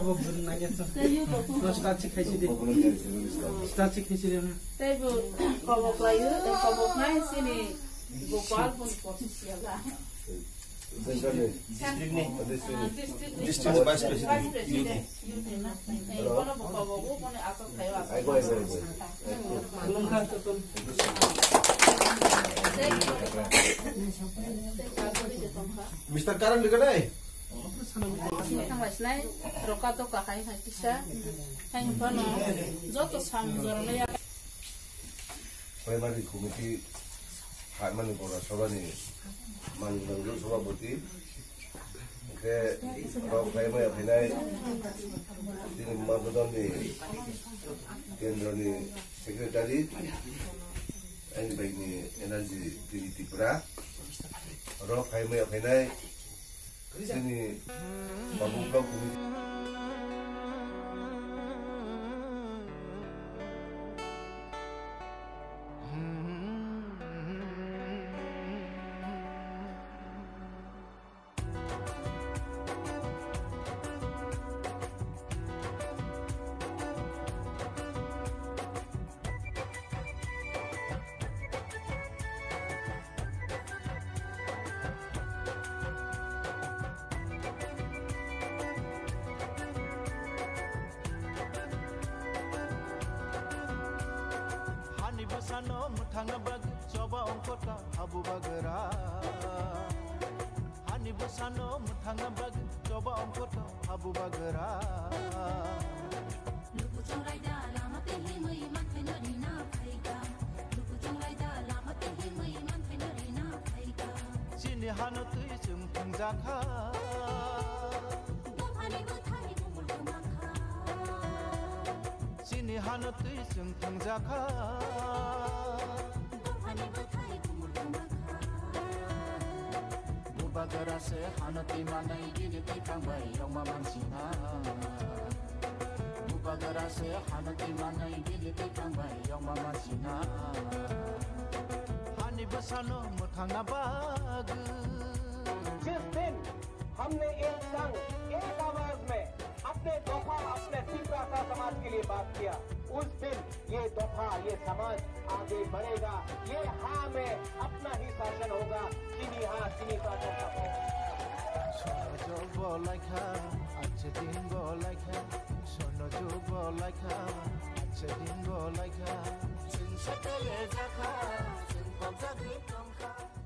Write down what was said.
अब नागेछ स्टार्च खाइछि दे स्टार्च खाइछि दे तैबो कबक लायो कबक नाइ सिनि गोपाल बन पछियाला डिस्ट्रिक्ट वाइस प्रेसिडेंट कोन कबक कोन आसक खायो मिस्टर कारण लिखना है थांगासिनाय रकातो काखाय हाकिसा थांफानो जतो सामजरनाया प्राइमारी कमिटी हामानि पौरसभानि मानगोनां सभापति के प्राइमारि फैनाय दिनै मागदननि केन्द्रनि सेक्रेटारि आइनबाइनि एनार्जी टिभिटिफोरा र प्राइमारि फैनाय जोंनि बाबु block committee Sano mutanga bag coba ongkota abu bagera Hani busano mutanga bag coba ongkota abu bagera Lupu chongai da lama tehi mui man phenari na phaiga Lupu chongai da lama tehi mui man phenari na phaiga Sini hano tui sung thangjakha Domhani buthai bumul tumakha Sini hano tui sung thangjakha Bagara se hanati manai gini tikang bai yoma mansina Bagara se hanati manai gini tikang bai yoma mansina Hani basano muthana bag जिस दिन हमने एक संग एक आवाज में अपने दफा अपने तीव्रता समाज के लिए बात किया उस दिन ये दफा ये समाज आगे बढ़ेगा ये हाँ में अपना ही शासन होगा चीनी हाँ चीनी शासन का Sono jo bolaikha ache din bolaikha Sono jo bolaikha ache din bolaikha Sing sakale jakha sing pamsa din kamkha